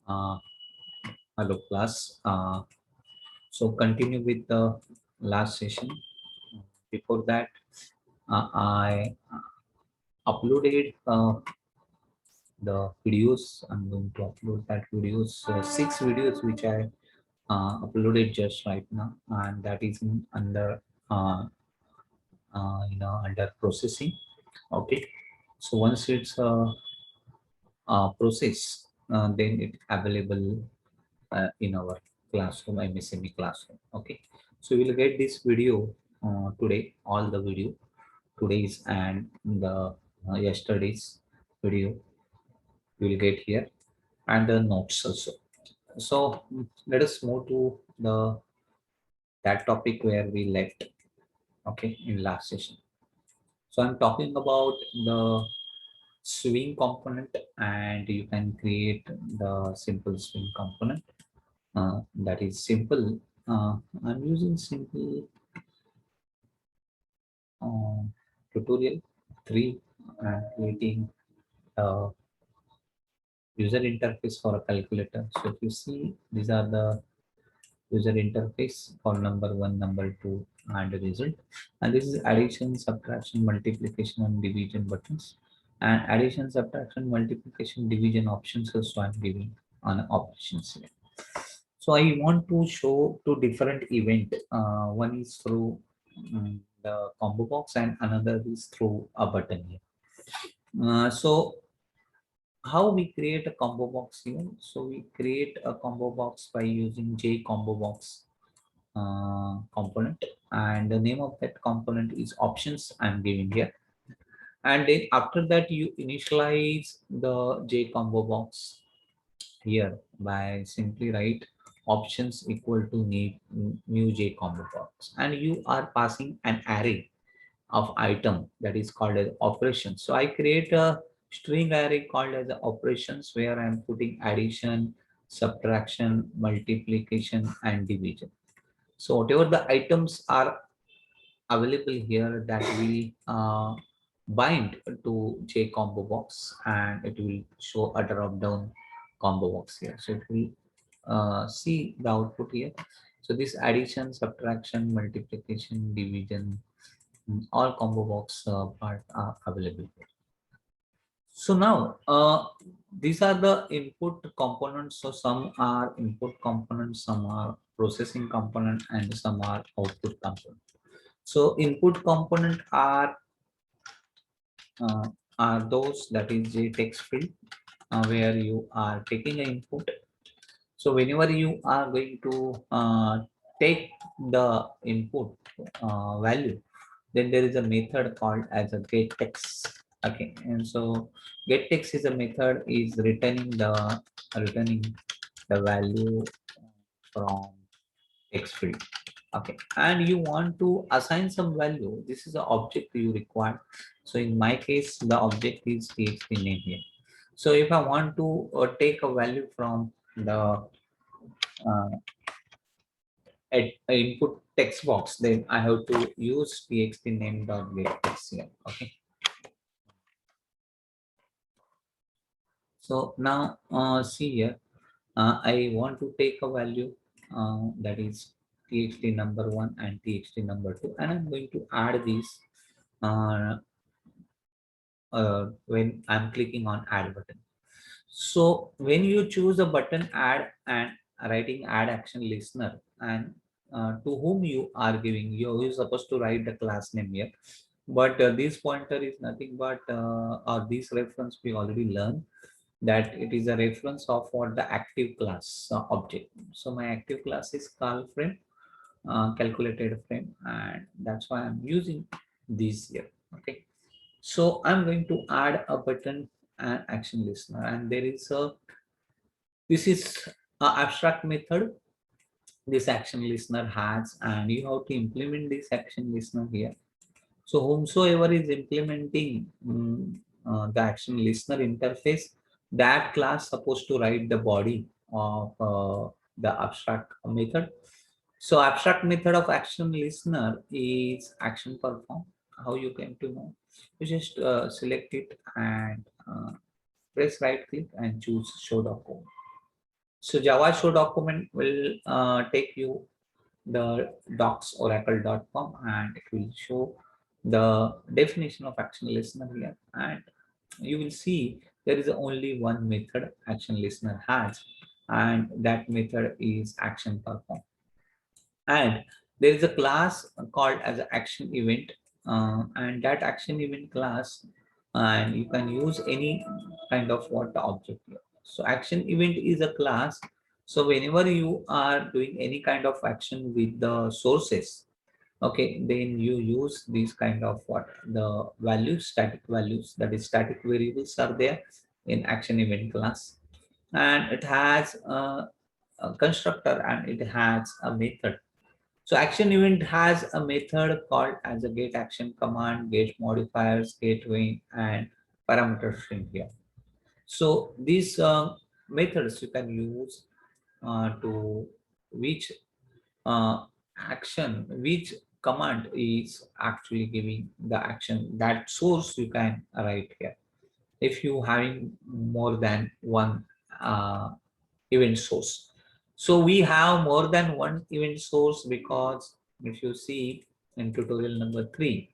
Uh, Hello class. So continue with the last session. Before that, I uploaded the videos. I'm going to upload that videos, six videos which I uploaded just right now, and that is under uh, under processing. Okay. So once it's process, then it available in our classroom, MSME classroom. Okay, so we'll get this video today, all the video today's and the yesterday's video you will get here, and the notes also. So let us move to the that topic where we left. Okay, in last session. So I'm talking about the swing component, and you can create the simple swing component. That is simple. I'm using simple uh, tutorial 3 and creating a user interface for a calculator. So if you see, these are the user interface for number 1, number 2, and the result. And this is addition, subtraction, multiplication, and division buttons. And addition, subtraction, multiplication, division options also I'm giving on options here. So I want to show two different event. One is through the combo box and another is through a button here. So how we create a combo box here? So we create a combo box by using J combo box component, and the name of that component is options I'm giving here. And then after that you initialize the J combo box here by simply write options equal to new J combo box, and you are passing an array of item that is called as operations. So I create a string array called as operations where I'm putting addition, subtraction, multiplication, and division. So whatever the items are available here, that will bind to J combo box, and it will show a drop down combo box here. So it will see the output here. So this addition, subtraction, multiplication, division, all combo box part are available here. So now these are the input components. So some are input components, some are processing component, and some are output component. So input component uh, are those that is a text field where you are taking an input. So whenever you are going to take the input value, then there is a method called as a get text. Okay, and so get text is a method is returning the value from text field. Okay, and you want to assign some value. This is the object you require. So in my case, the object is txt name here. So if I want to take a value from the uh, input text box, then I have to use txt name dot get text here. Okay, so now see here, I want to take a value that is txt number 1 and txt number 2, and I'm going to add these uh, when I'm clicking on add button. So when you choose a button add and writing add action listener, and to whom you are giving, you're supposed to write the class name here. But this pointer is nothing but or this reference we already learned that it is a reference of what the active class object. So my active class is call frame, calculated frame, and that's why I'm using this here. Okay, so I'm going to add a button and action listener, and there is a this is a abstract method this action listener has, and you have to implement this action listener here. So whomsoever is implementing the action listener interface, that class supposed to write the body of the abstract method. So abstract method of action listener is action perform. How you came to know? You just select it and press right click and choose show the code. So Java show document will take you the docs.oracle.com, and it will show the definition of action listener here, and you will see there is only one method action listener has, and that method is action perform. And there is a class called as a action event, and that action event class, and you can use any kind of what object here. So action event is a class. So whenever you are doing any kind of action with the sources, okay, then you use these kind of what the values, static values, that is static variables are there in action event class. And it has a constructor and it has a method. So action event has a method called as a get action command, get modifiers, gateway, and parameter string here. So these methods you can use to which action, which command is actually giving the action, that source you can write here. If you having more than one event source. So we have more than one event source because if you see in tutorial number 3,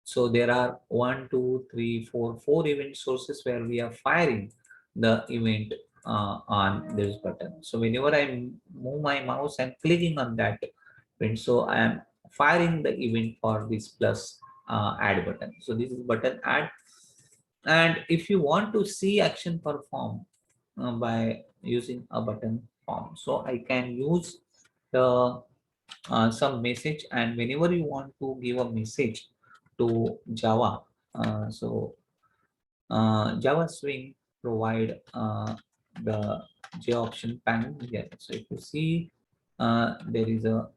so there are 4 event sources where we are firing the event on this button. So whenever I move my mouse and clicking on that event, so I am firing the event for this plus add button. So this is button add. And if you want to see action perform by using a button form, so I can use the some message, and whenever you want to give a message to Java, Java Swing provide the J option panel here. So if you see, there is a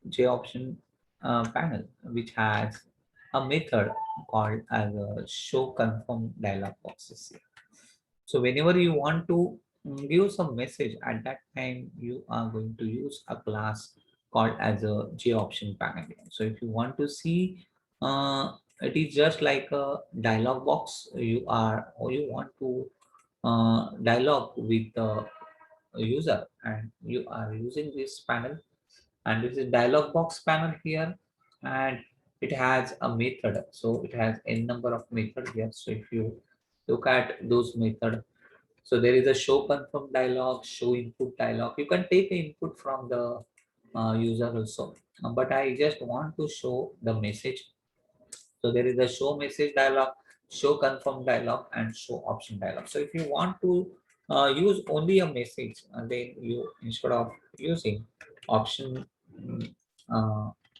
J option panel which has a method called as a show confirm dialog boxes here. So whenever you want to give some message, at that time you are going to use a class called as a J option panel. So if you want to see, it is just like a dialog box. You are, or you want to dialogue with the user, and you are using this panel, and this is dialog box panel here, and it has a method. So it has n number of method here. So if you look at those method, so there is a show confirm dialog, show input dialog. You can take the input from the user also, but I just want to show the message. So there is a show message dialog, show confirm dialog, and show option dialog. So if you want to use only a message, then you, instead of using option,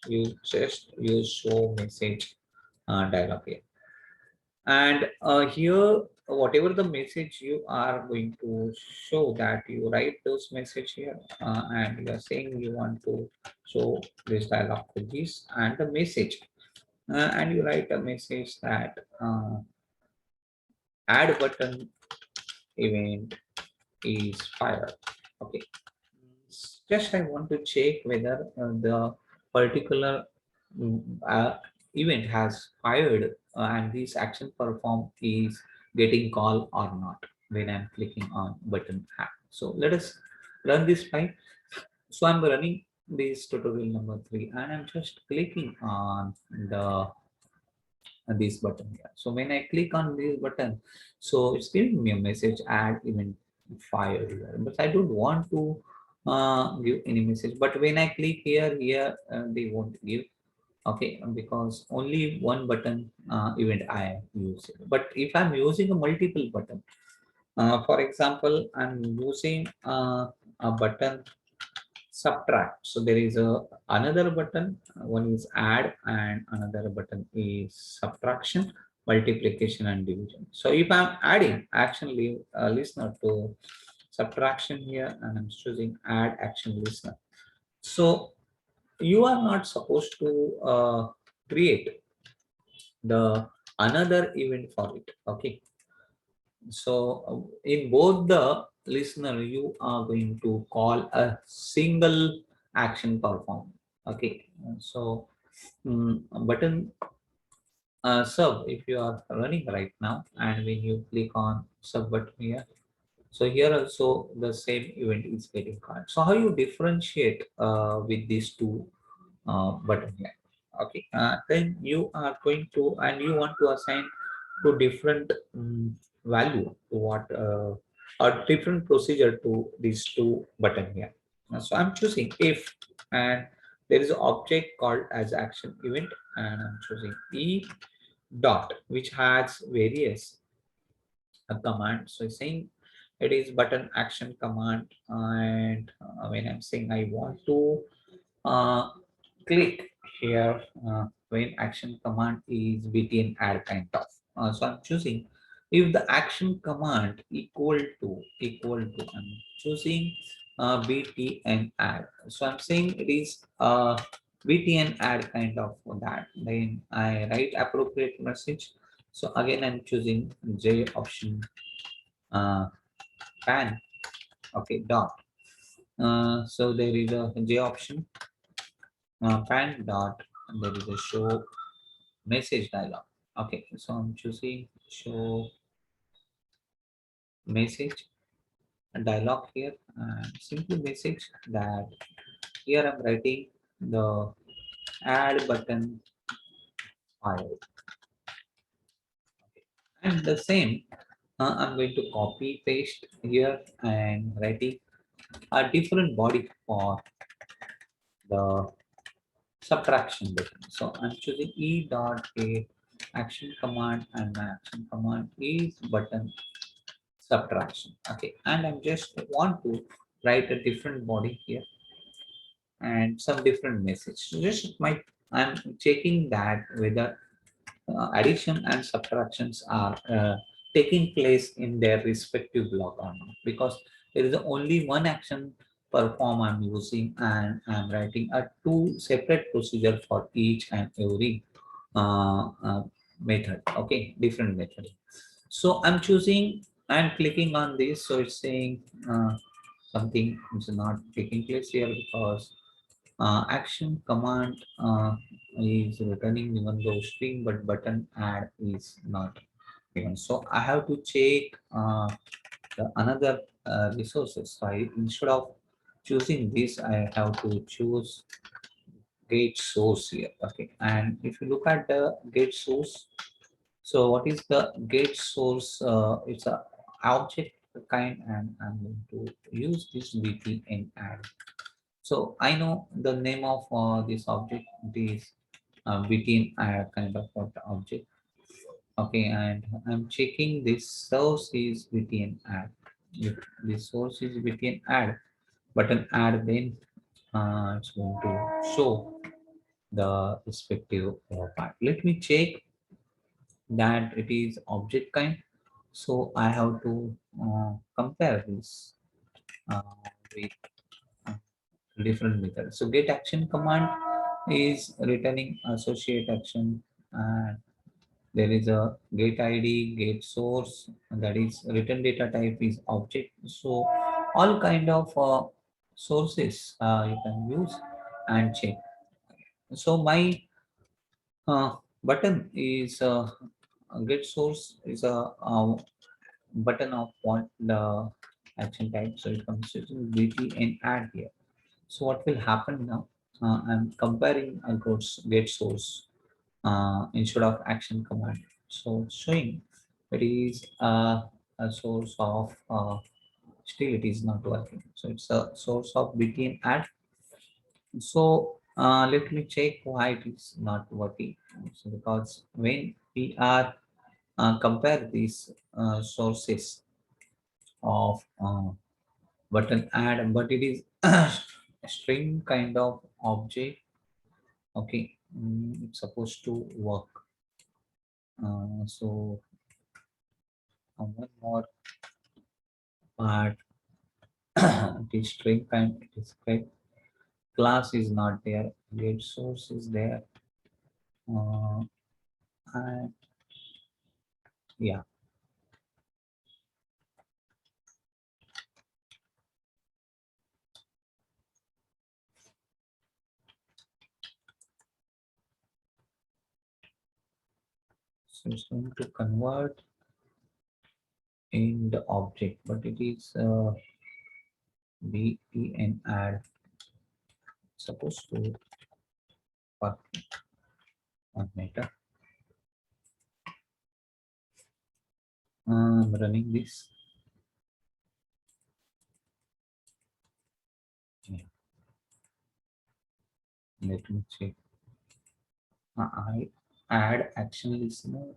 you just use show message dialog here. And here, whatever the message you are going to show, that you write those message here, and you are saying you want to show this dialog with this and the message, and you write a message that add button event is fired. Okay, just I want to check whether the particular event has fired, and this action perform is getting call or not when I'm clicking on button add. So let us run this file. So I'm running this tutorial number 3, and I'm just clicking on the this button here. So when I click on this button, so it's giving me a message add event file here, but I don't want to give any message. But when I click here, they won't give. Okay, because only one button event I am using. But if I'm using a multiple button, for example, I'm using a button subtract. So there is a another button. One is add, and another button is subtraction, multiplication, and division. So if I'm adding action listener to subtraction here, and I'm choosing add action listener, so you are not supposed to create the another event for it. Okay, so in both the listener, you are going to call a single action perform. Okay, so button sub, if you are running right now, and when you click on sub button here, So here also the same event is getting called. So how you differentiate with these two button here? Okay, then you are going to, and you want to assign to different value to what a different procedure to these two button here. So I'm choosing if, and there is an object called as action event, and I'm choosing e dot, which has various command. So it's saying it is button action command, and when I'm saying I want to uh, click here, when action command is btn add kind of. So I'm choosing if the action command equal to I'm choosing btn add. So I'm saying it is btn add kind of that. Then I write appropriate message. So again I'm choosing j option uh, pan. Okay, dot. So there is a j option pan dot, and there is a show message dialog. Okay, so I'm choosing show message dialog here, and simply message that here I'm writing the add button file. And the same, I'm going to copy paste here and writing a different body for the subtraction button. So I'm choosing e dot a action command, and my action command is button subtraction. Okay, and I'm just want to write a different body here and some different message. So just my, I'm checking that whether addition and subtractions are taking place in their respective block or not, because there is only one action perform I'm using, and I'm writing a two separate procedure for each and every method. Okay, different method. So I'm choosing and clicking on this, so it's saying something is not taking place here because action command is returning even though string, but button add is not given. So I have to check another resources. So instead of choosing this, I have to choose gate source here. Okay, and if you look at the gate source, so what is the gate source? It's a object kind, and I'm going to use this btn add. So I know the name of this object is btn add kind of what object. Okay, and I'm checking this source is btn add. If this source is btn add button add, then it's going to show the respective part. Let me check that it is object kind. So I have to compare this uh, with uh, different methods. So get action command is returning associate action, and there is a get id, get source, and that is return data type is object. So all kind of sources you can use and check. So my button is get source is a button of what the action type. So it comes to bt and add here. So what will happen now? I'm comparing a get source instead of action command. So it's showing it is a source of still it is not working. So it's a source of bt and add. So let me check why it is not working. So because when we are compare these sources of button add, but it is a string kind of object. Okay, it's supposed to work. So one more part. The string kind is correct. Class is not there. Get source is there. Uh, and yeah, so it's going to convert in the object, but it is btn add supposed to work on meta. Running this. Yeah. Let me check. I add action listener.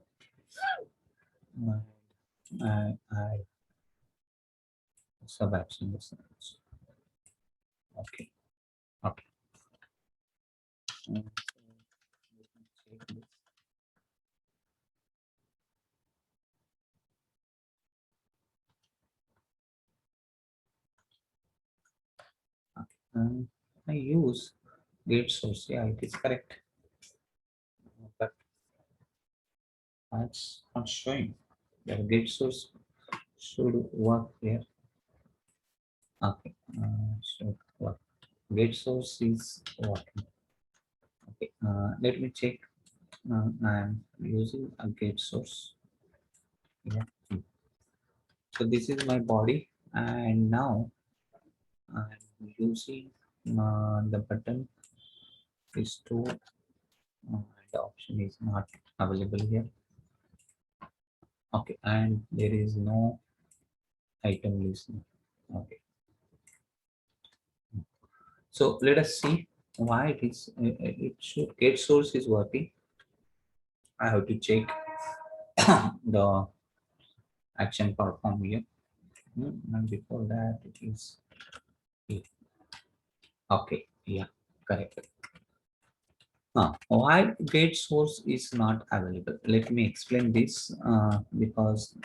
I add sub action listeners. Okay. Okay. So let me check this. Okay. I use gate source. Yeah, it is correct. But that's not showing. The gate source should work here. Okay. Should work. Gate source is working. Okay. Let me check. I'm using a gate source. Yeah. So this is my body, and now I'm using the button is to the option is not available here. Okay, and there is no item listener. Okay, so let us see why it is. It should get source is working. I have to check the action perform here. And before that, it is okay. Yeah, correct. Why gate source is not available? Let me explain this because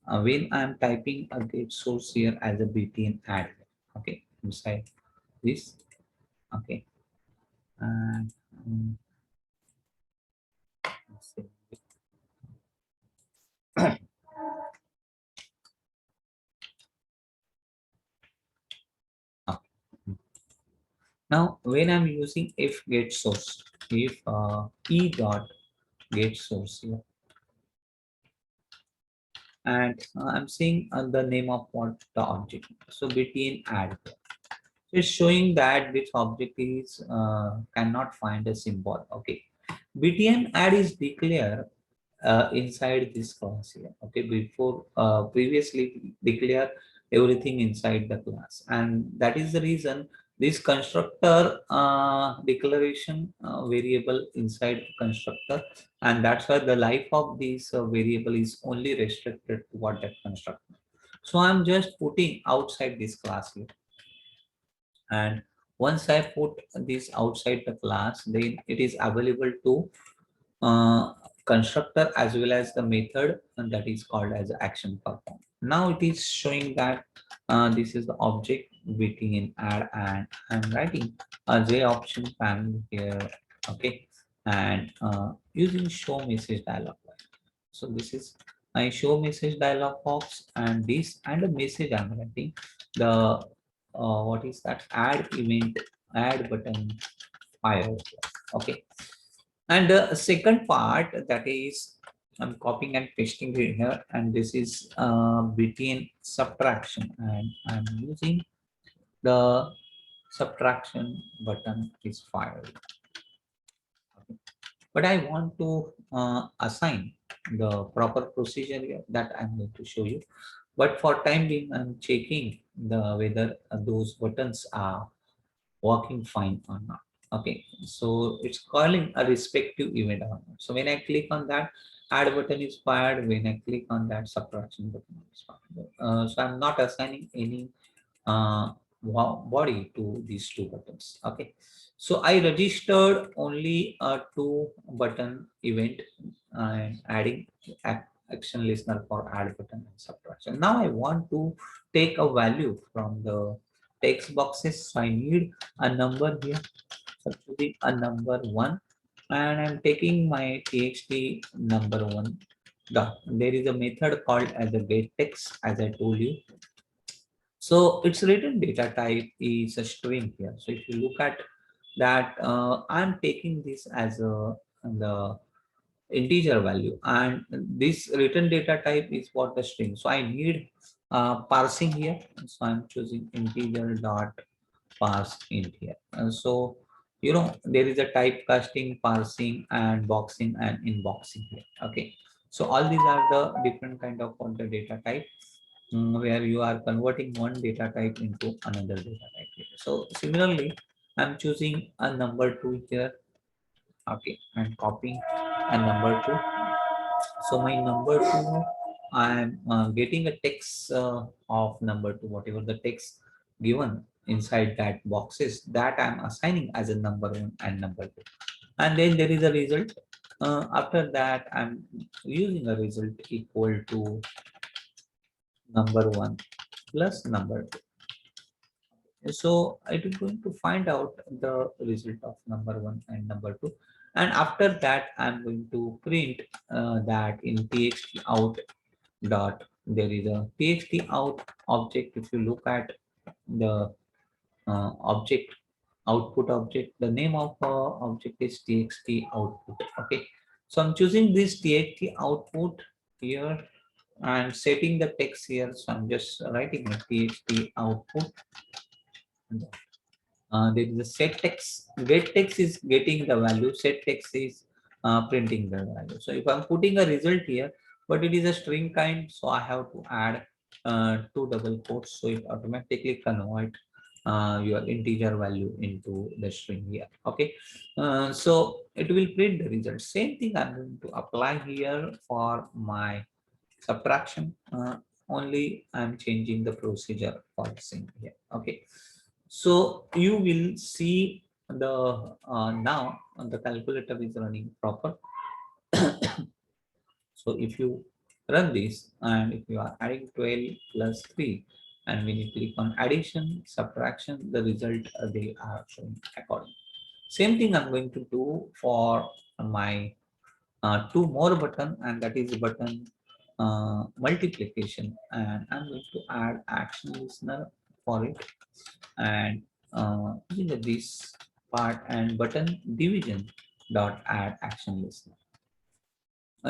when I'm typing a gate source here as a btn add, okay, inside this, okay, and let's see. Okay. Now when I'm using if gate source, if e dot gate source here, and I'm seeing the name of what the object, so btn add. It's showing that which object is cannot find a symbol. Okay, btn add is declared inside this class here. Okay, before previously declare everything inside the class, and that is the reason this constructor declaration variable inside the constructor, and that's why the life of this variable is only restricted to what that constructor. So I'm just putting outside this class here, and once I put this outside the class, then it is available to constructor as well as the method, and that is called as action perform. Now it is showing that this is the object waiting in add, and I'm writing a j option panel here. Okay, and using show message dialog box. So this is my show message dialog box, and this and a message I'm writing the what is that add event add button fire. Okay, and the second part, that is I'm copying and pasting it here, and this is between subtraction, and I'm using the subtraction button is fired. Okay. But I want to assign the proper procedure here that I'm going to show you. But for time being, I'm checking the whether those buttons are working fine or not. Okay, so it's calling a respective event or not. So when I click on that, add button is fired. When I click on that, subtraction button is fired. So I'm not assigning any uh, body to these two buttons. Okay, so I registered only a two button event and adding action listener for add button and subtraction. Now I want to take a value from the text boxes, so I need a number here. So choosing a number one, and I'm taking my txt number one dot. There is a method called as a get text, as I told you. So its written data type is a string here. So if you look at that, I'm taking this as a the integer value, and this return data type is what the string. So I need parsing here. So I'm choosing integer dot parse int here. And so there is a typecasting, parsing, and boxing and inboxing here. Okay, so all these are the different kind of the data type, where you are converting one data type into another data type here. So similarly, I'm choosing a number 2 here. Okay, and copying a number 2. So my number 2, I'm getting a text of number 2, whatever the text given inside that boxes, that I'm assigning as a number 1 and number 2. And then there is a result. After that, I'm using a result equal to number 1 plus number 2. So it is going to find out the result of number 1 and number 2. And after that, I'm going to print that in txt out dot, there is a txt out object. If you look at the object, output object, the name of object is txt output. Okay, so I'm choosing this txt output here and setting the text here. So I'm just writing a txt output. There is a set text. Get text is getting the value. Set text is printing the value. So if I'm putting a result here, but it is a string kind, so I have to add two double quotes, so it automatically convert your integer value into the string here. Okay, so it will print the result. Same thing I'm going to apply here for my subtraction. Only I'm changing the procedure for the same here. Okay, so you will see the now the calculator is running proper. So if you run this, and if you are adding 12 plus 3, and when you click on addition, subtraction, the result they are showing accordingly. Same thing I'm going to do for my two more button, and that is button multiplication, and I'm going to add action listener for it, and using this part, and button division dot add action listener.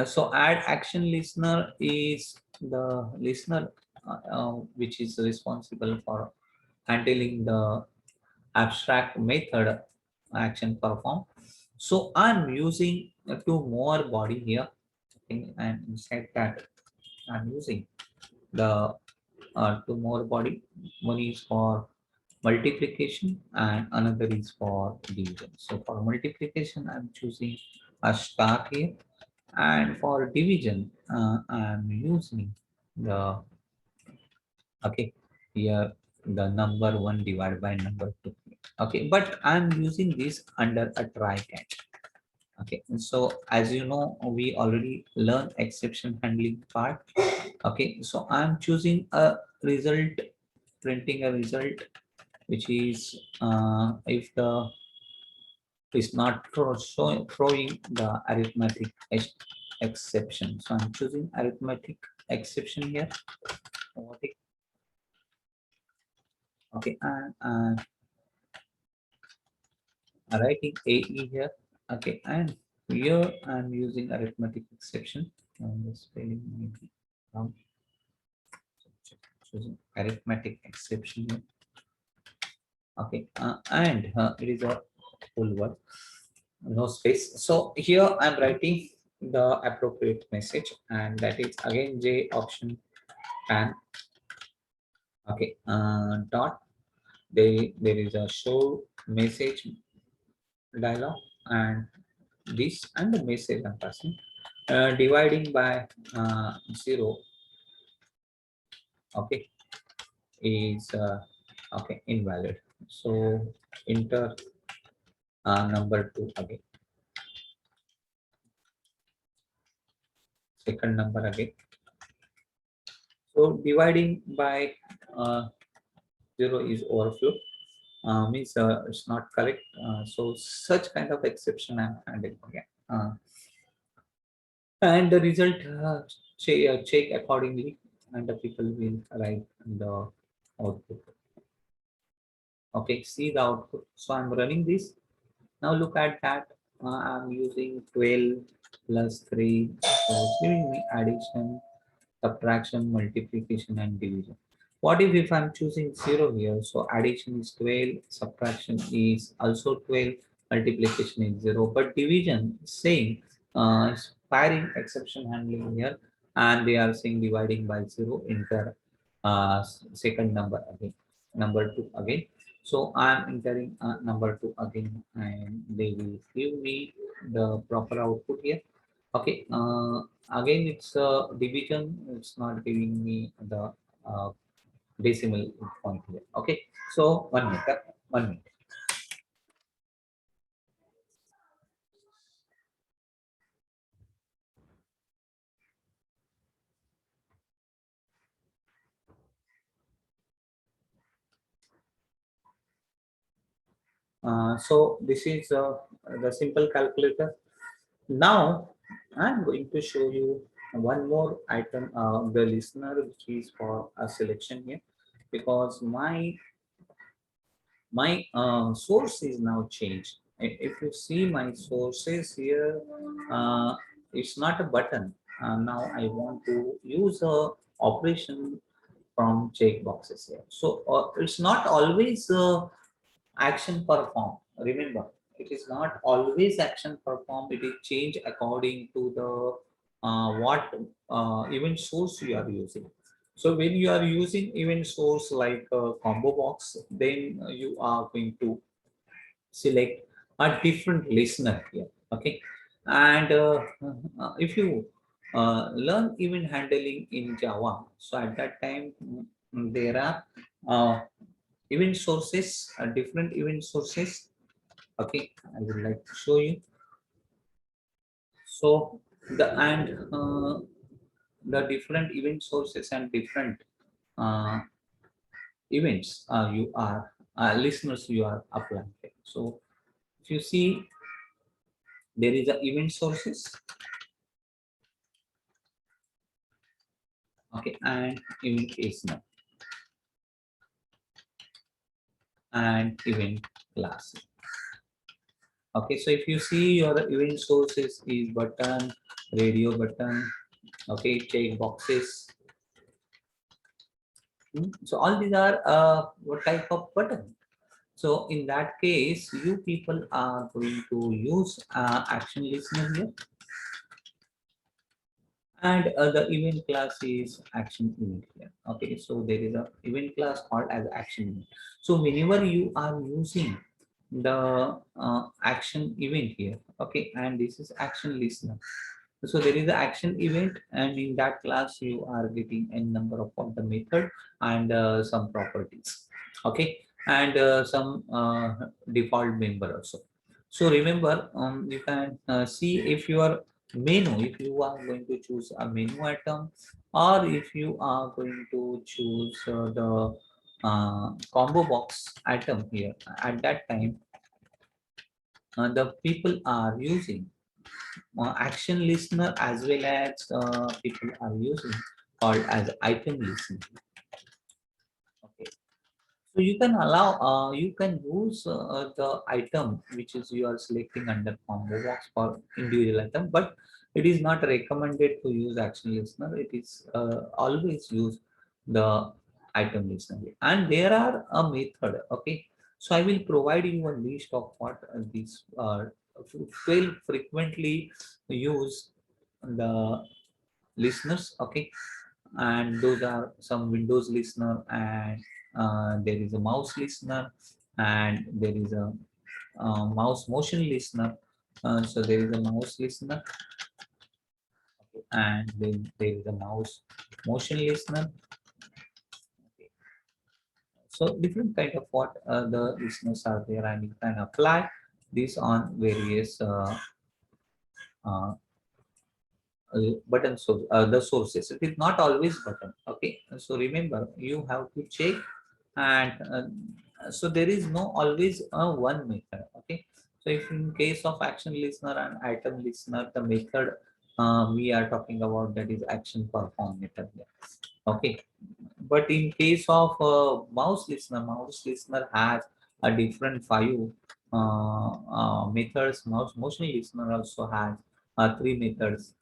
So add action listener is the listener which is responsible for handling the abstract method action perform. So I'm using two more body here, okay, and inside that I'm using the two more body. One is for multiplication and another is for division. So for multiplication, I'm choosing a star here, and for division, I'm using the, okay, here the number 1 divided by number 2. Okay, but I'm using this under a try catch. Okay, and so as you know, we already learned exception handling part. Okay, so I'm choosing a result, printing a result, which is if the is not throwing the arithmetic exception. So I'm choosing arithmetic exception here. Okay, okay, and writing AE here. Okay, and here I'm using arithmetic exception. And the spelling maybe wrong. Choosing arithmetic exception here. Okay, and it is a full word, no space. So here I'm writing the appropriate message, and that is again J option and okay, dot. There is a show message dialog, and this and the message I'm passing dividing by 0. Okay, is okay, invalid. So enter number 2 again, second number again. So dividing by 0 is overflow, means it's not correct. So such kind of exception I'm handling again. And the result check accordingly, and the people will arrive in the output. Okay, see the output. So I'm running this. Now look at that. I'm using 12 plus 3. So it's giving me addition, subtraction, multiplication, and division. What if I'm choosing 0 here? So addition is 12, subtraction is also 12, multiplication is 0. But division is saying it's pairing exception handling here, and they are saying dividing by 0, enter second number again, number 2 again. So I'm entering number 2 again, and they will give me the proper output here. Okay, again it's division, it's not giving me the uh, decimal point here. Okay, so 1 minute, 1 minute. So this is the simple calculator. Now I'm going to show you one more item, the listener, which is for a selection here, because my source is now changed. If you see my sources here, uh, it's not a button. Now I want to use a operation from checkboxes here. So it's not always action perform. Remember, it is not always action perform. It is changed according to the what event source you are using. So when you are using event source like combo box, then you are going to select a different listener here. Okay, and if you learn event handling in Java, so at that time there are event sources, different event sources. Okay, I would like to show you. So the different event sources and different uh, events you are listeners you are applying. So if you see, there is a event sources, okay, and event listener and event class. Okay, so if you see your event sources is button, radio button, okay, check boxes. So all these are what type of button. So in that case, you people are going to use action listener here, and the event class is action event here. Okay, so there is a event class called as action event. So whenever you are using the action event here, okay, and this is action listener. So there is an action event, and in that class you are getting a number of the method and some properties. Okay, and some default member also. So remember, you can see if your menu, if you are going to choose a menu item, or if you are going to choose the combo box item here. At that time, the people are using action listener as well as people are using called as item listener. Okay, so you can allow you can use the item which is you are selecting under combo box for individual item, but it is not recommended to use action listener. It is always use the item listener, and there are a method. Okay, so I will provide you a list of what these 12 frequently use the listeners. Okay, and those are some Windows listener, and there is a mouse listener, and there is a mouse motion listener. So there is a mouse listener, and then there is a mouse motion listener. Okay. So different kind of what the listeners are there, and you can apply this on various uh, button source, the sources. It is not always button. Okay, so remember you have to check, and so there is no always one method. Okay, so if in case of action listener and item listener, the method we are talking about, that is action perform method here. Okay, but in case of mouse listener has a different five methods. Mouse motion listener also has three methods.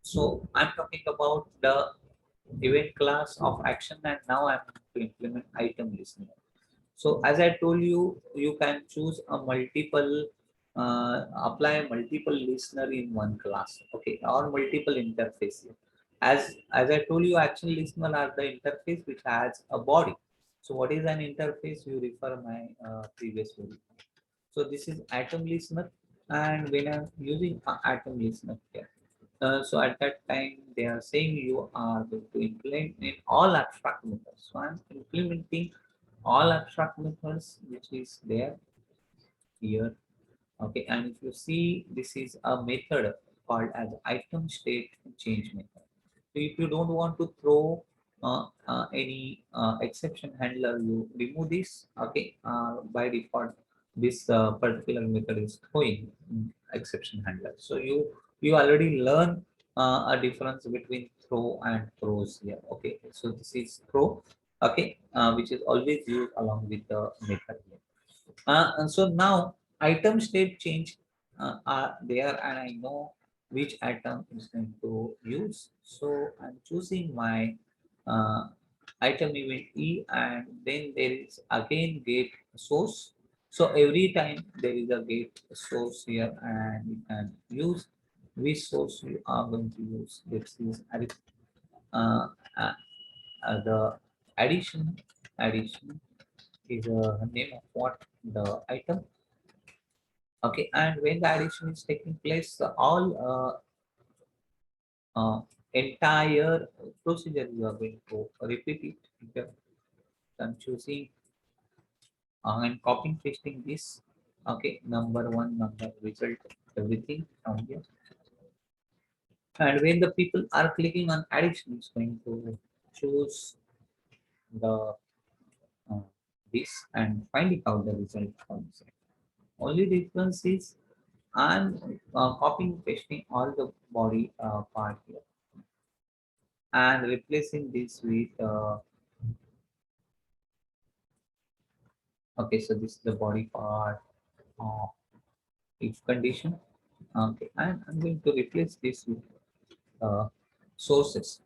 So I'm talking about the event class of action, and now I'm going to implement item listener. So as I told you, you can choose a multiple, apply multiple listener in one class, okay, or multiple interface. As I told you, action listener are the interface which has a body. So what is an interface? You refer my previous video. So this is atom listener, and when I'm using atom listener here, so at that time they are saying you are going to implement in all abstract methods. So I'm implementing all abstract methods which is there here. Okay, and if you see, this is a method called as item state change method. So if you don't want to throw any exception handler, you remove this. Okay, by default, this particular method is throwing exception handler. So you already learn a difference between throw and throws here. Okay, so this is throw. Okay, which is always used along with the method here. And so now item state change are there, and I know which item is going to use. So I'm choosing my uh, item event E, and then there is again gate source. So every time there is a gate source here, and you can use which source you are going to use. This is uh, uh, the addition is a name of what the item. Okay, and when the addition is taking place, all entire procedure you are going to repeat it here. I'm choosing and copying pasting this. Okay, number one, number result, everything from here. And when the people are clicking on addition, it's going to choose the uh, this and finding out the result from this. Only difference is I'm copying pasting all the body part here and replacing this with okay, so this is the body part of if condition. Okay, and I'm going to replace this with sources.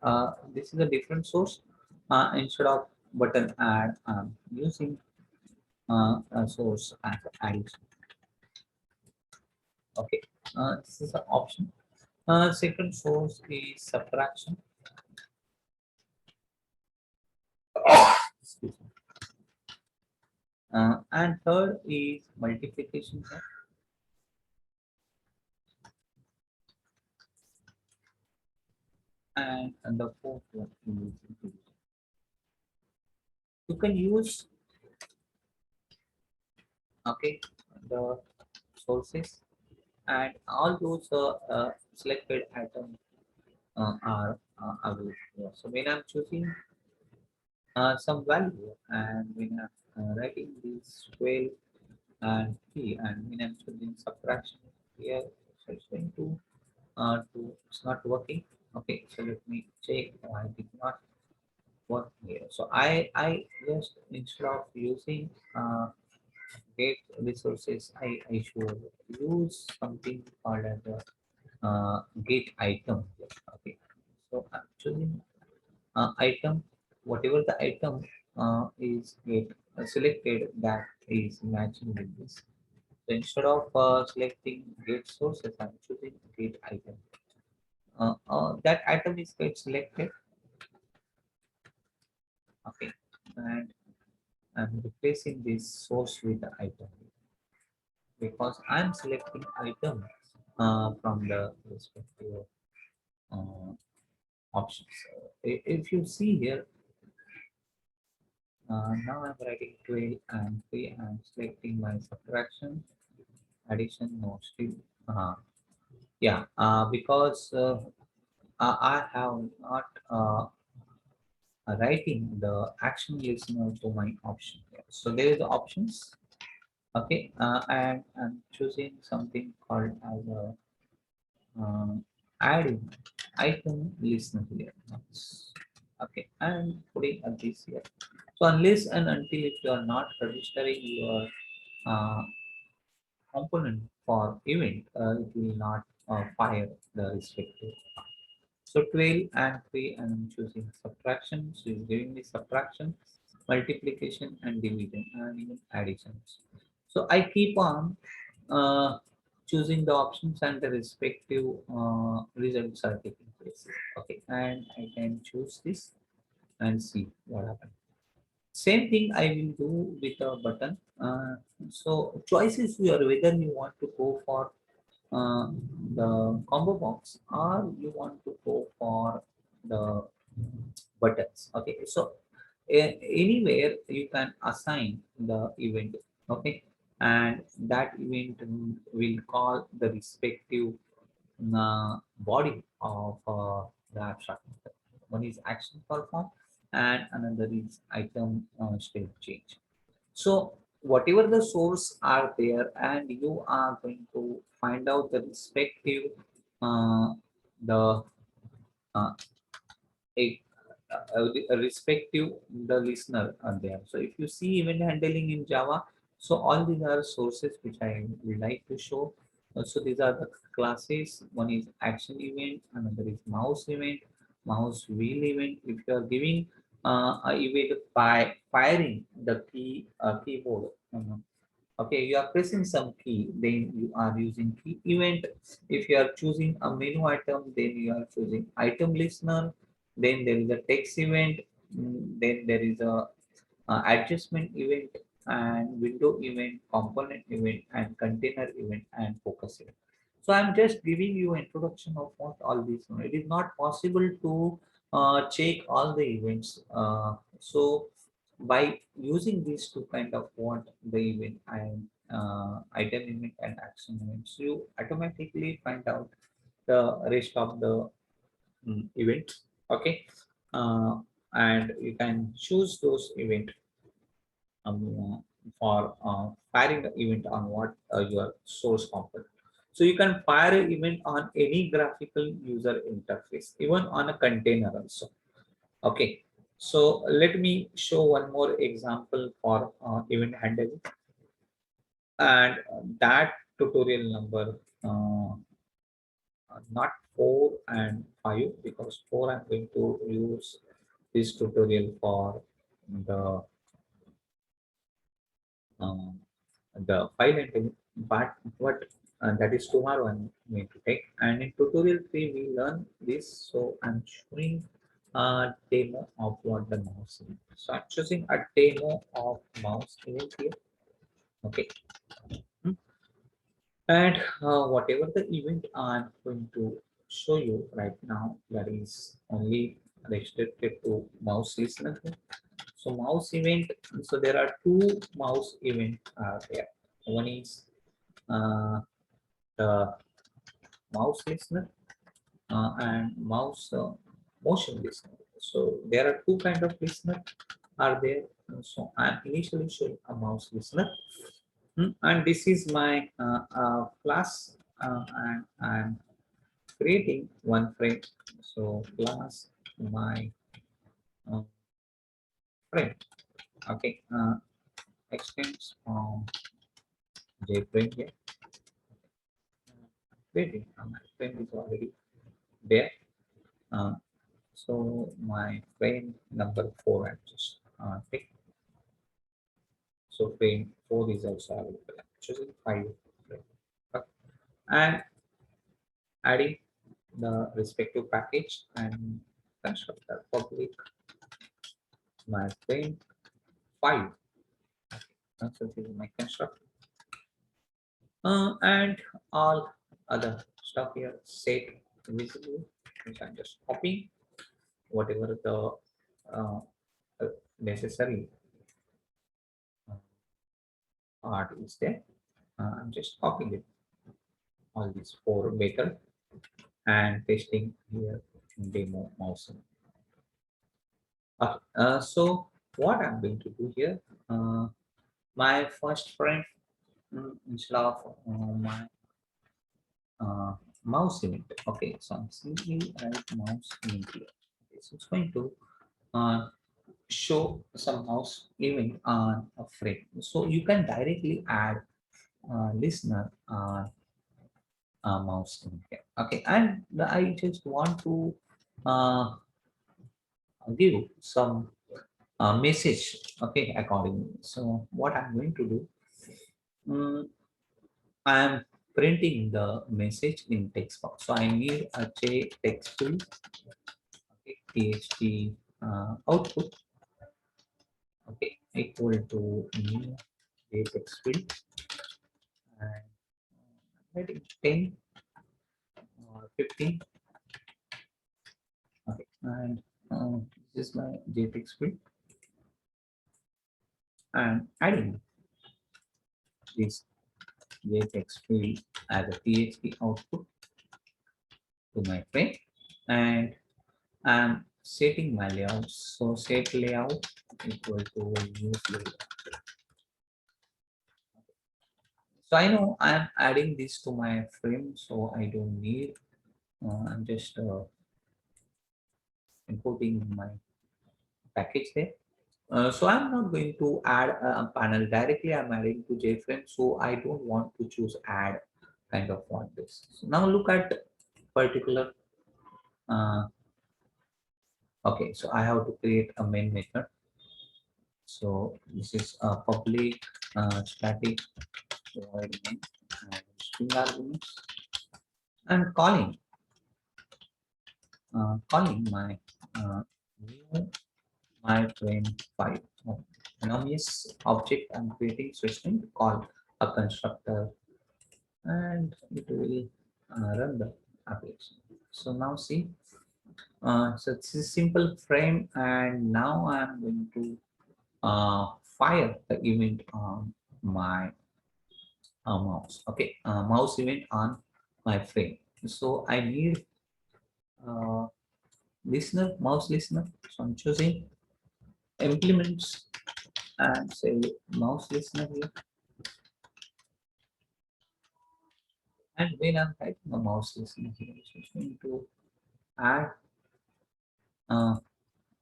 This is a different source. Instead of button add, I'm using a source as addition. Okay, this is an option. Second source is subtraction. Excuse me. And third is multiplication. And the fourth one is division. You can use okay the sources, and all those selected items are available here. So when I'm choosing some value, and when I'm writing this 12 and 3, and when I'm choosing subtraction here, so it's going to it's not working. Okay, so let me check why it did not work here. So I just instead of using get resources, I should use something called as a get item. Okay, so I'm choosing item, whatever the item is get selected that is matching with this. So instead of selecting get sources, I'm choosing get item. That item is get selected. Okay, and I'm replacing this source with the item because I'm selecting item from the respective uh, options. If you see here, now I'm writing 12 and 3. I'm selecting my subtraction, addition, no, still. Yeah, because I have not writing the action listener to my option here. So there is the options. Okay, and I'm choosing something called as a adding item listener here. Okay, and putting a this here. So unless and until if you are not registering your uh, component for event, it will not fire the respective. So 12 and 3, and I'm choosing subtraction. So it's giving me subtraction, multiplication, and division, and even additions. So I keep on uh, choosing the options, and the respective results are taking place. Okay, and I can choose this and see what happens. Same thing I will do with a button. So choice is your whether you want to go for uh, the combo box or you want to go for the buttons. Okay, so anywhere you can assign the event. Okay, and that event will call the respective body of the abstract method. One is action perform and another is item state change. So whatever the source are there, and you are going to find out the respective uh, the uh, a, a respective the listener are there. So if you see event handling in Java, so all these are sources which I would like to show. So these are the classes. One is action event, another is mouse event, mouse wheel event. If you are giving a event by firing the keyboard, okay, you are pressing some key, then you are using key event. If you are choosing a menu item, then you are choosing item listener. Then there is a text event. Then there is a adjustment event and window event, component event, and container event and focus event. So I'm just giving you introduction of what all these are. It is not possible to check all the events. So by using these two kind of what the event and item event and action events, you automatically find out the rest of the events. Okay, uh, and you can choose those event for firing the event on what your source component. So you can fire an event on any graphical user interface, even on a container also. Okay, so let me show one more example for event handling, and that tutorial number not 4 and 5, because 4 I'm going to use this tutorial for the um, the file handling part, but that is tomorrow I'm going to take. And in tutorial 3 we learn this, so I'm showing a demo of what the mouse is. So I'm choosing a demo of mouse event here. Okay. Hmm. And whatever the event I'm going to show you right now, that is only restricted to mouse listener. So mouse event, so there are two mouse event there. One is the mouse listener and mouse motion listener. So there are two kind of listener are there. So I'm initially showing a mouse listener. And this is my class, and I'm creating one frame. So class my uh, frame. Okay, extends from JFrame here. Creating my frame is already there. Uh, so my frame number 4 I just pick. So frame 4 is also available. I'm choosing 5 frame. Okay. And adding the respective package and construct the public my frame 5. Okay. So this is my construct. And all other stuff here set visible, which I'm just copying whatever the uh, necessary art is there. I'm just copying it, all these 4 method, and pasting here in demo mouse. Okay. So what I'm going to do here, my first frame, instead of my mouse event. Okay, so I'm simply add mouse event here. Okay, so it's going to uh, show some mouse event on a frame. So you can directly add listener mouse in here. Okay, and I just want to uh, give some message. Okay, accordingly. So what I'm going to do, I am printing the message in text box. So I need a J text field, okay, PHP output, okay, equal to new J text field, and I think 10 or 15. Okay, and this is my JText field, and adding this JText field as a PHP output to my frame, and I'm setting my layout. So set layout equal to use layout. So I know I'm adding this to my frame, so I don't need. I'm just importing my package there. So I'm not going to add a panel directly. I'm adding to JFrame, so I don't want to choose add kind of want this. So now look at particular. Uh, okay, so I have to create a main method. So this is a public static void main and string arguments, and calling my new my frame 5. Anonymous object I'm creating, so it's going to call a constructor, and it will run the application. So now see, so it's a simple frame, and now I'm going to fire the event on my mouse. Okay, mouse event on my frame. So I need uh, listener, mouse listener. So I'm choosing implements and say mouse listener here. And when I'm typing a mouse listener here, so it's going to add uh,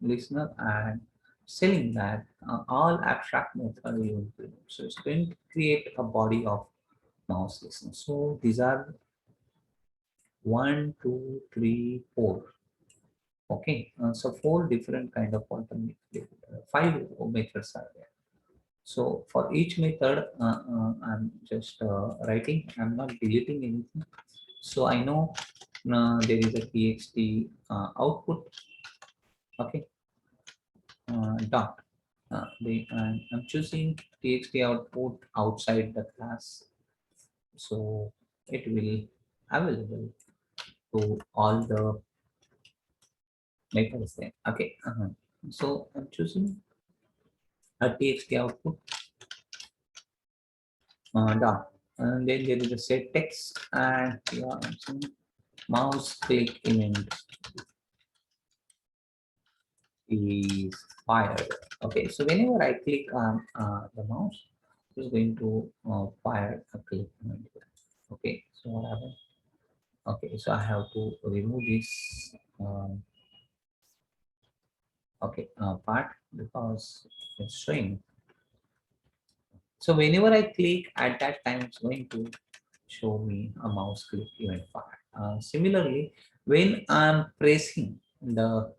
listener and selling that all abstract method you implement. So it's going to create a body of mouse listener. So these are one, two, three, four. Okay, so four different kind of alternate, five methods are there. So for each method, I'm just writing. I'm not deleting anything. So I know there is a txt output. Okay, dot. I'm choosing txt output outside the class, so it will available to all the methods there. Okay, so I'm choosing a txt output dot, and then there is a set text, and yeah, I'm saying mouse click event is fired. Okay, so whenever I click on the mouse, it's going to fire a click event. Okay, so what happened? Okay, so I have to remove this okay part because it's showing. So whenever I click at that time, it's going to show me a mouse click event fire. Similarly, when I'm pressing the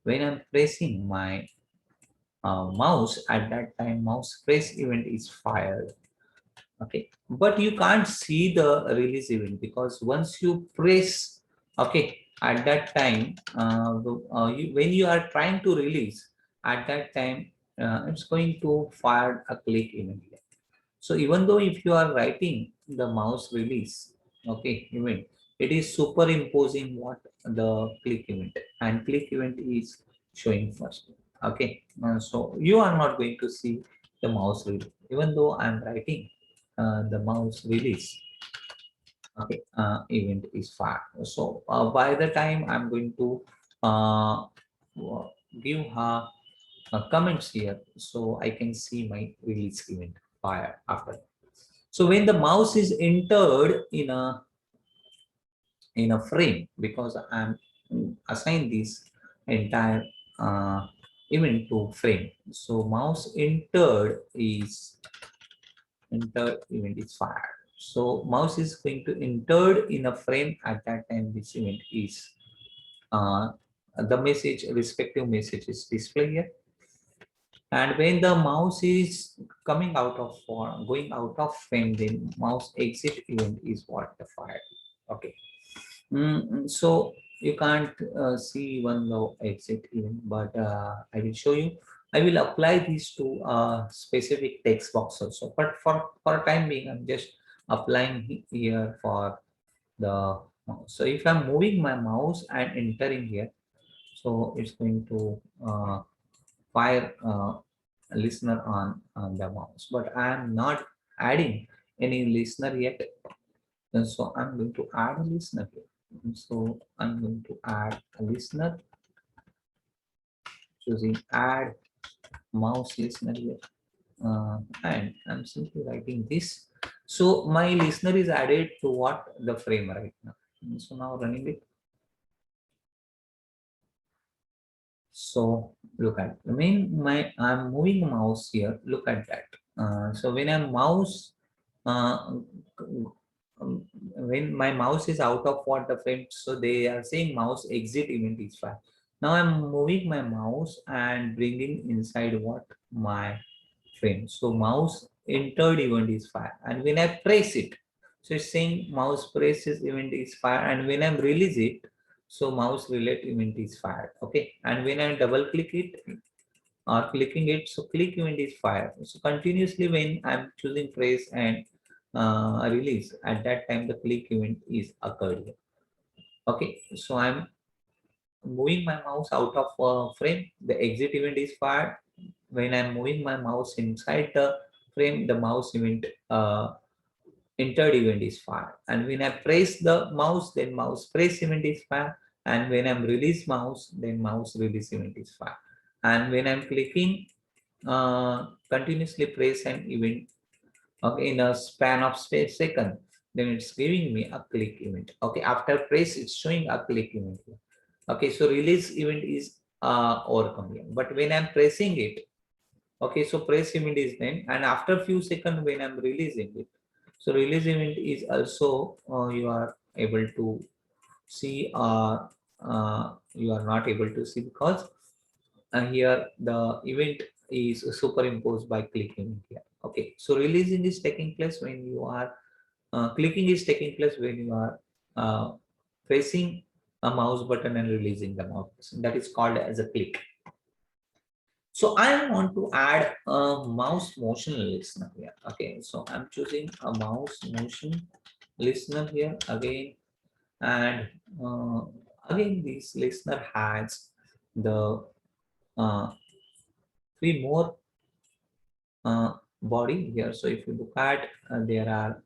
when I'm pressing my mouse at that time, mouse press event is fired. Okay, but you can't see the release event because once you press, okay, at that time when you are trying to release, at that time it's going to fire a click event. So even though if you are writing the mouse release, okay, event, it is superimposing what the click event, and click event is showing first. Okay, so you are not going to see the mouse release, even though I'm writing the mouse release. Okay, event is far. So by the time I'm going to uh, give her comments here, so I can see my release event fire after. So when the mouse is entered in a frame, because I'm assigned this entire uh, event to frame, so mouse entered event is fired. So mouse is going to entered in a frame at that time this event is the message, respective message is displayed here. And when the mouse is coming out of or going out of frame, then mouse exit event is what the fire. Okay. So you can't see even the exit event, but I will show you. I will apply these to a specific text box also. But for time being, I'm just applying here for the mouse. So if I'm moving my mouse and entering here, so it's going to fire listener on the mouse, but I am not adding any listener yet. And so I'm going to add a listener here. And so I'm going to add a listener, choosing add mouse listener here. And I'm simply writing this. So my listener is added to what the frame right now. And so now running it. So look at I'm moving mouse here. Look at that. So when I'm mouse, uh, when my mouse is out of what the frame, so they are saying mouse exit event is fine. Now I'm moving my mouse and bringing inside what my frame. So mouse entered event is fire, and when I press it, so it's saying mouse presses event is fire, and when I'm release it, so mouse relate event is fired. Okay, and when I double click it or clicking it, so click event is fired. So continuously when I'm choosing press and release, at that time the click event is occurred here. Okay, so I'm moving my mouse out of frame, the exit event is fired. When I'm moving my mouse inside the frame, the mouse event entered event is fired. And when I press the mouse, then mouse press event is fired. And when I'm release mouse, then mouse release event is fired. And when I'm clicking continuously press an event, okay, in a span of second, then it's giving me a click event. Okay, after press, it's showing a click event here. Okay, so release event is overcome here. But when I'm pressing it, okay, so press event is then, and after few seconds when I'm releasing it, so release event is also you are able to see, you are not able to see because here the event is superimposed by clicking here. Okay, so releasing is taking place when you are clicking is taking place when you are uh, pressing a mouse button and releasing the mouse button. That is called as a click. So I want to add a mouse motion listener here. Okay, so I'm choosing a mouse motion listener here again, and uh, again this listener has the uh, three more body here. So if you look at, there are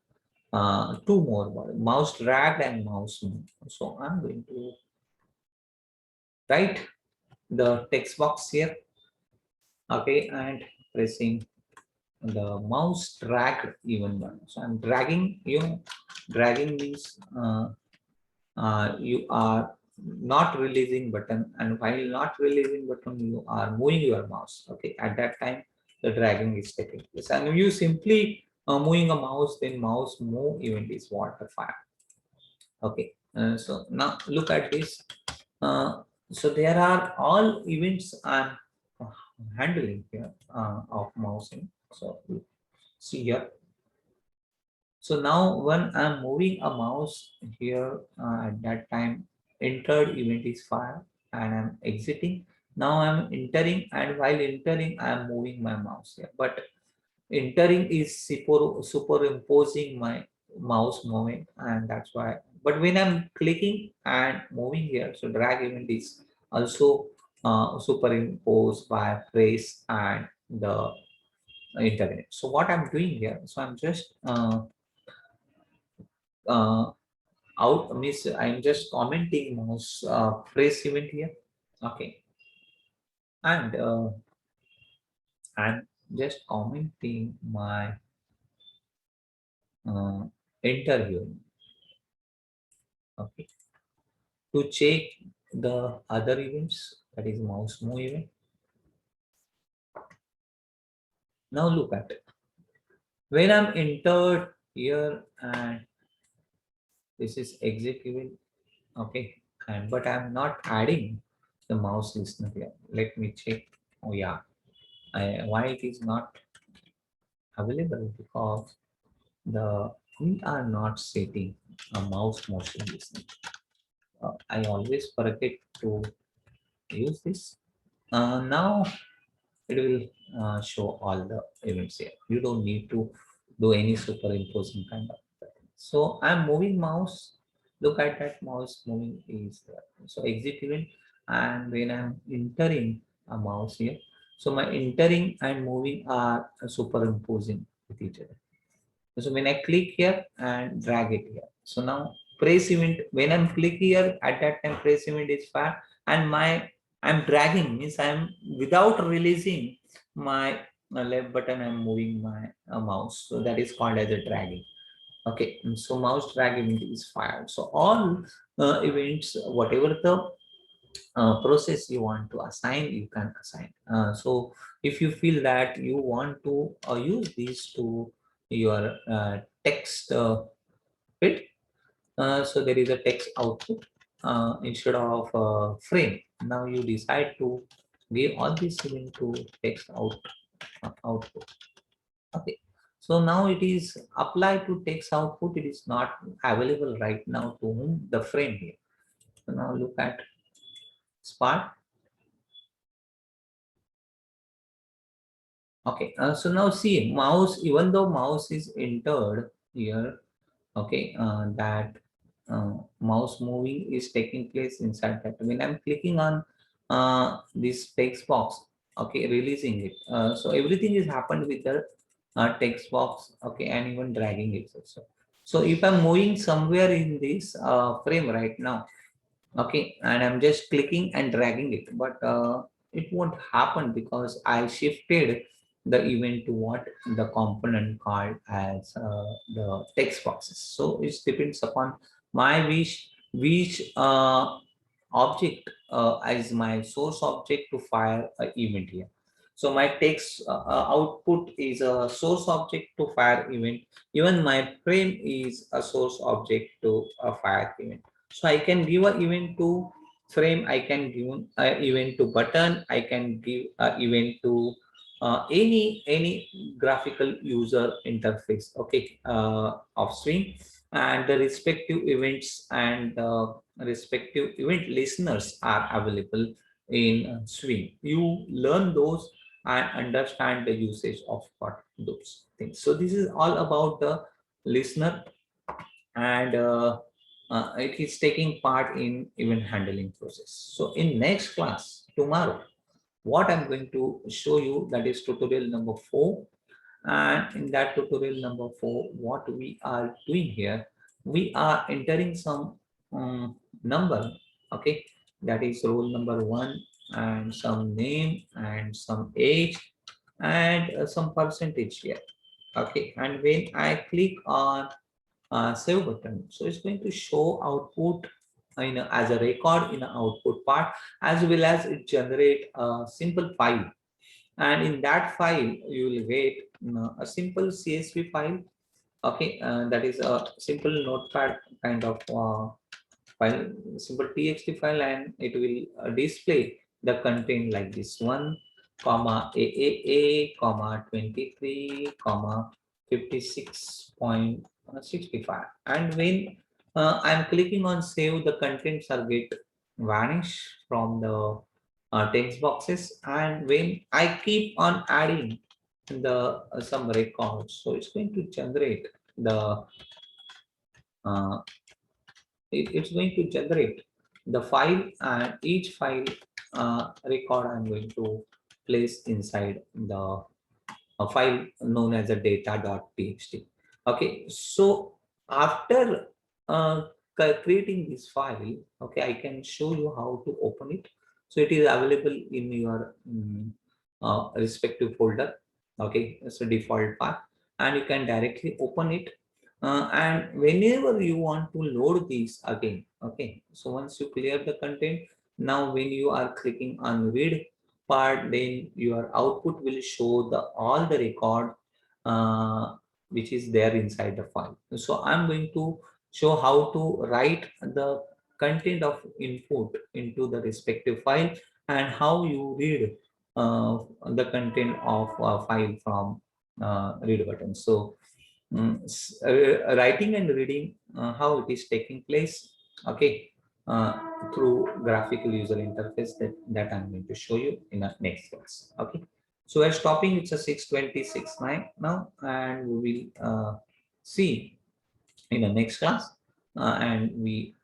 two more body, mouse drag and mouse move. So I'm going to write the text box here, okay, and pressing the mouse drag even one. So I'm dragging, dragging means you are not releasing button, and while not releasing button, you are moving your mouse. Okay, at that time, the dragging is taking place. And you simply moving a mouse, then mouse move event is what the fire. Okay, so now look at this. So there are all events I'm handling here of mousing. So see here. So now when I'm moving a mouse here, at that time entered event is fire, and I'm exiting. Now I'm entering, and while entering I'm moving my mouse here. But entering is superimposing my mouse moving, and that's why. But when I'm clicking and moving here, so drag event is also superimposed by press and the internet. So what I'm doing here, so I'm just uh, out miss, I'm just commenting mouse press event here. Okay, and I'm just commenting my uh, enter here. Okay, to check the other events, that is mouse move event. Now look at it. When I'm entered here, and this is exit event. Okay, and but I'm not adding the mouse listener here. Let me check. Oh yeah, why it is not available? Because the we are not setting a mouse motion listener. I always forget to use this. Now it will show all the events here. You don't need to do any superimposing kind of thing. So I'm moving mouse. Look at that mouse moving is there. So exit event, and when I'm entering a mouse here, so my entering and moving are superimposing with each other. So when I click here and drag it here, so now press event, when I'm click here at that time press event is fire, and my I'm dragging means I'm without releasing my left button, I'm moving my mouse, so that is called as a dragging. Okay, and so mouse drag event is fired. So all events, whatever the process you want to assign, you can assign. So if you feel that you want to use these to your text bit, so there is a text output instead of frame. Now you decide to give all this into text output. Okay, so now it is applied to text output. It is not available right now to whom the frame here. So now look at Spark. Okay, so now see mouse, even though mouse is entered here, okay, that mouse moving is taking place inside that. When I'm clicking on this text box, okay, releasing it. So everything is happened with the text box, okay, and even dragging it also. So if I'm moving somewhere in this frame right now, okay, and I'm just clicking and dragging it, but it won't happen because I shifted the event to what the component called as the text boxes. So it depends upon my wish which object as my source object to fire a event here. So my text output is a source object to fire event. Even my frame is a source object to a fire event. So I can give a event to frame, I can give a event to button, I can give a event to any graphical user interface, okay, of Swing, and the respective events and respective event listeners are available in Swing. You learn those and understand the usage of what those things. So this is all about the listener, and it is taking part in event handling process. So in next class tomorrow, what I'm going to show you, that is tutorial number 4. And in that tutorial number 4, what we are doing here, we are entering some number, okay, that is roll number 1 and some name and some age and some percentage here. Okay, and when I click on save button, so it's going to show output as a record in the output part, as well as it generate a simple file, and in that file you will get a simple CSV file. Okay, that is a simple notepad kind of file, simple txt file, and it will display the content like this: 1 comma AAA comma 23 comma 56.65. And when I'm clicking on save, the contents are get vanish from the text boxes, and when I keep on adding the some records, so it's going to generate the uh, it's going to generate the file, and each file record I'm going to place inside the file known as a data.txt. Okay, so after creating this file, okay, I can show you how to open it. So it is available in your respective folder. Okay, so default path, and you can directly open it. And whenever you want to load these again, okay, so once you clear the content, now when you are clicking on read part, then your output will show the all the record uh, which is there inside the file. So I'm going to show how to write the content of input into the respective file and how you read the content of a file from read button. So writing and reading, how it is taking place, okay, uh, through graphical user interface, that I'm going to show you in the next class. Okay, so we're stopping. It's a 6:26 now, and we will see in the next class, and we